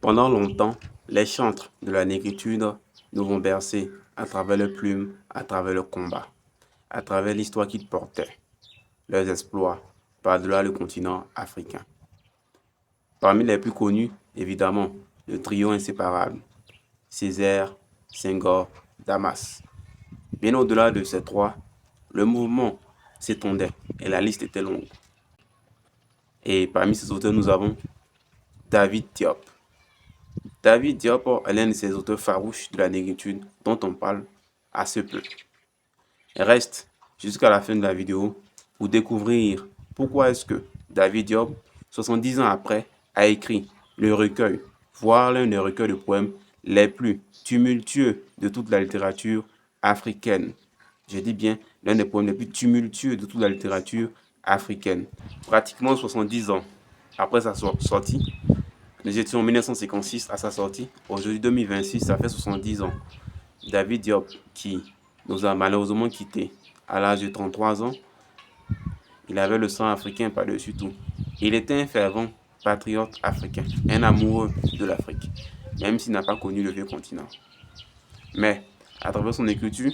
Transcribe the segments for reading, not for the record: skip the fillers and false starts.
Pendant longtemps, les chantres de la négritude nous vont bercer à travers leurs plumes, à travers le combat, à travers l'histoire qu'ils portaient, leurs exploits par-delà le continent africain. Parmi les plus connus, évidemment, le trio inséparable, Césaire, Senghor, Damas. Bien au-delà de ces trois, le mouvement s'étendait et la liste était longue. Et parmi ces auteurs, nous avons David Diop. David Diop est l'un de ces auteurs farouches de la négritude dont on parle assez peu. Reste jusqu'à la fin de la vidéo pour découvrir pourquoi est-ce que David Diop, 70 ans après, a écrit le recueil, voire l'un des recueils de poèmes les plus tumultueux de toute la littérature africaine. Je dis bien l'un des poèmes les plus tumultueux de toute la littérature africaine. Pratiquement 70 ans après sa sortie, nous étions en 1956 à sa sortie. Aujourd'hui, 2026, ça fait 70 ans. David Diop, qui nous a malheureusement quittés à l'âge de 33 ans, il avait le sang africain par-dessus tout. Il était un fervent patriote africain, un amoureux de l'Afrique, même s'il n'a pas connu le vieux continent. Mais, à travers son écriture,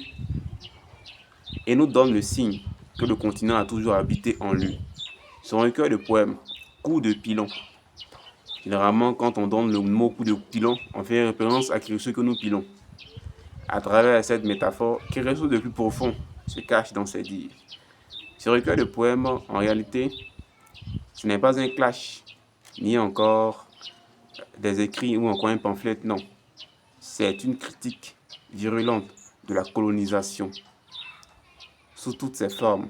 il nous donne le signe que le continent a toujours habité en lui. Son recueil de poèmes, Coup de pilon. Généralement, quand on donne le mot coup de pilon, on fait référence à quelque chose que nous pilons. À travers cette métaphore, quelque chose de plus profond se cache dans ces dires. Ce recueil de poèmes, en réalité, ce n'est pas un clash, ni encore des écrits ou encore un pamphlet, non. C'est une critique virulente de la colonisation, sous toutes ses formes,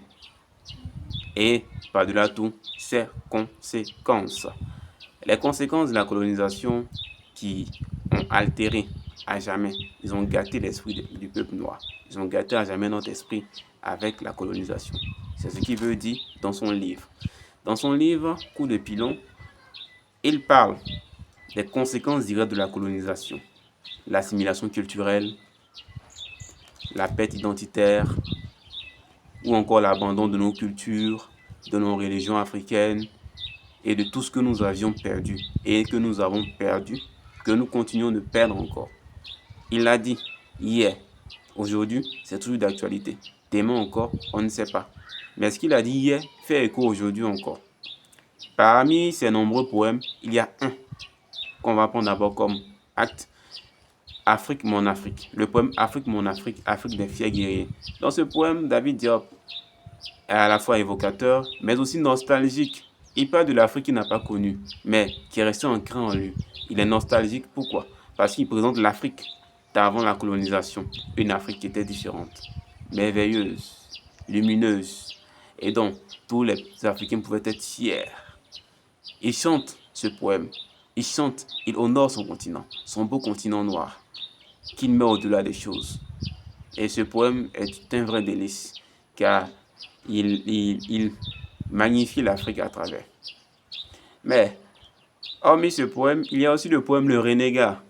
et, par-delà tout, ses conséquences. Les conséquences de la colonisation qui ont altéré à jamais, ils ont gâté l'esprit du peuple noir. Ils ont gâté à jamais notre esprit avec la colonisation. C'est ce qu'il veut dire dans son livre. Dans son livre, Coup de pilon, il parle des conséquences directes de la colonisation. L'assimilation culturelle, la perte identitaire, ou encore l'abandon de nos cultures, de nos religions africaines, et de tout ce que nous avions perdu et que nous avons perdu, que nous continuons de perdre encore. Il l'a dit hier, aujourd'hui, c'est toujours d'actualité. Demain encore, on ne sait pas. Mais ce qu'il a dit hier fait écho aujourd'hui encore. Parmi ces nombreux poèmes, il y a un qu'on va prendre d'abord comme acte. Afrique, mon Afrique. Le poème Afrique, mon Afrique, Afrique des fiers guerriers. Dans ce poème, David Diop est à la fois évocateur, mais aussi nostalgique. Il parle de l'Afrique qu'il n'a pas connue, mais qui est restée ancrée en lui. Il est nostalgique, pourquoi? Parce qu'il présente l'Afrique d'avant la colonisation, une Afrique qui était différente, merveilleuse, lumineuse, et dont tous les Africains pouvaient être fiers. Il chante ce poème, il chante, il honore son continent, son beau continent noir, qu'il met au-delà des choses. Et ce poème est un vrai délice, car il magnifie l'Afrique à travers. Mais, hormis ce poème, il y a aussi le poème Le Renégat.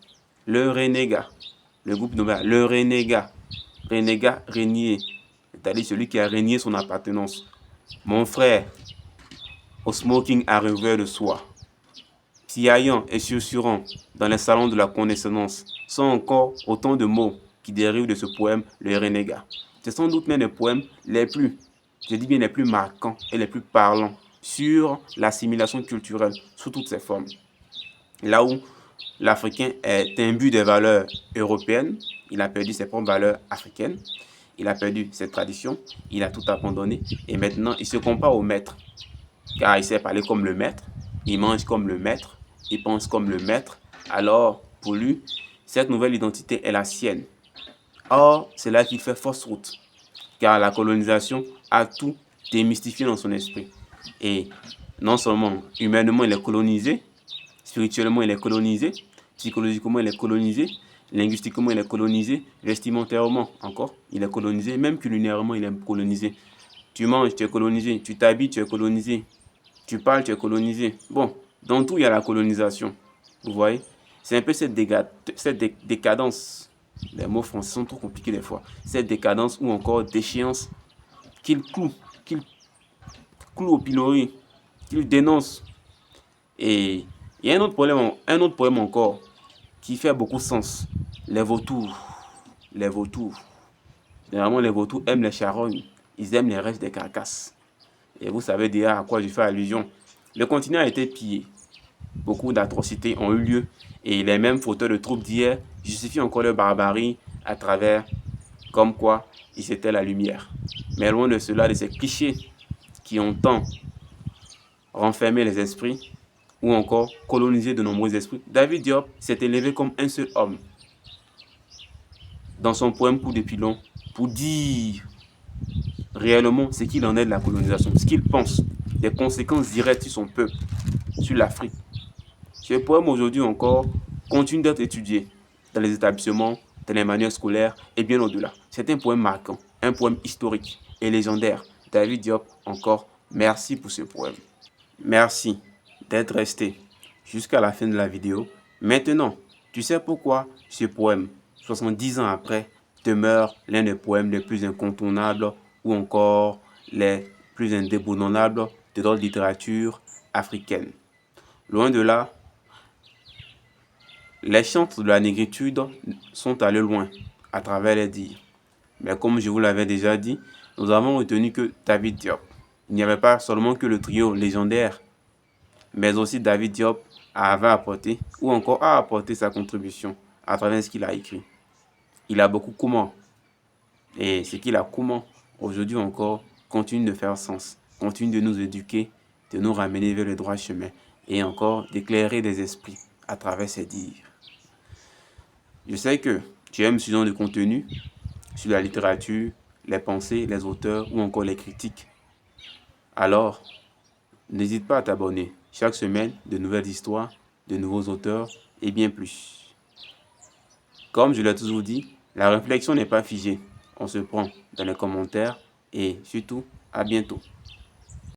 Le Renégat. Le groupe nommé Le Renégat. Renégat, régnier. C'est-à-dire celui qui a régné son appartenance. Mon frère, au smoking à revers de soie, piaillant et susurrant dans les salons de la connaissance, sont encore autant de mots qui dérivent de ce poème Le Renégat. C'est sans doute l'un des poèmes les plus, je dis bien les plus marquants et les plus parlants sur l'assimilation culturelle sous toutes ses formes. Là où l'Africain est imbu des valeurs européennes, il a perdu ses propres valeurs africaines, il a perdu ses traditions, il a tout abandonné et maintenant il se compare au maître. Car il sait parler comme le maître, il mange comme le maître, il pense comme le maître. Alors, pour lui, cette nouvelle identité est la sienne. Or, c'est là qu'il fait fausse route, car la colonisation a tout démystifié dans son esprit. Et non seulement humainement il est colonisé, spirituellement il est colonisé, psychologiquement il est colonisé, linguistiquement il est colonisé, vestimentairement encore il est colonisé, même culinairement il est colonisé. Tu manges, tu es colonisé, tu t'habilles, tu es colonisé, tu parles, tu es colonisé. Bon, dans tout il y a la colonisation, vous voyez. C'est un peu cette décadence, les mots français sont trop compliqués des fois, cette décadence ou encore déchéance qu'il cloue, qu'il cloue au pilori, qu'il dénonce. Et Il y a un autre poème encore qui fait beaucoup sens. Les vautours. Les vautours. Généralement, les vautours aiment les charognes. Ils aiment les restes des carcasses. Et vous savez déjà à quoi je fais allusion. Le continent a été pillé. Beaucoup d'atrocités ont eu lieu. Et les mêmes fauteurs de troupes d'hier justifient encore leur barbarie à travers comme quoi ils étaient la lumière. Mais loin de cela, de ces clichés qui ont tant renfermé les esprits ou encore colonisé de nombreux esprits, David Diop s'est élevé comme un seul homme dans son poème Coup de pilon pour dire réellement ce qu'il en est de la colonisation, ce qu'il pense des conséquences directes sur son peuple, sur l'Afrique. Ce poème aujourd'hui encore continue d'être étudié dans les établissements, dans les manuels scolaires et bien au-delà. C'est un poème marquant, un poème historique et légendaire. David Diop, encore merci pour ce poème. Merci d'être resté jusqu'à la fin de la vidéo. Maintenant, tu sais pourquoi ce poème, 70 ans après, demeure l'un des poèmes les plus incontournables ou encore les plus indéboulonnables de notre littérature africaine. Loin de là, les chantres de la négritude sont allés loin à travers les dires. Mais comme je vous l'avais déjà dit, nous avons retenu que David Diop. Il n'y avait pas seulement que le trio légendaire, mais aussi David Diop avait apporté ou encore a apporté sa contribution à travers ce qu'il a écrit. Il a beaucoup comment. Et ce qu'il a comment, aujourd'hui encore, continue de faire sens, continue de nous éduquer, de nous ramener vers le droit chemin et encore d'éclairer des esprits à travers ses dires. Je sais que tu aimes ce genre de contenu sur la littérature, les pensées, les auteurs ou encore les critiques. Alors, n'hésite pas à t'abonner. Chaque semaine, de nouvelles histoires, de nouveaux auteurs et bien plus. Comme je l'ai toujours dit, la réflexion n'est pas figée. On se prend dans les commentaires et surtout, à bientôt.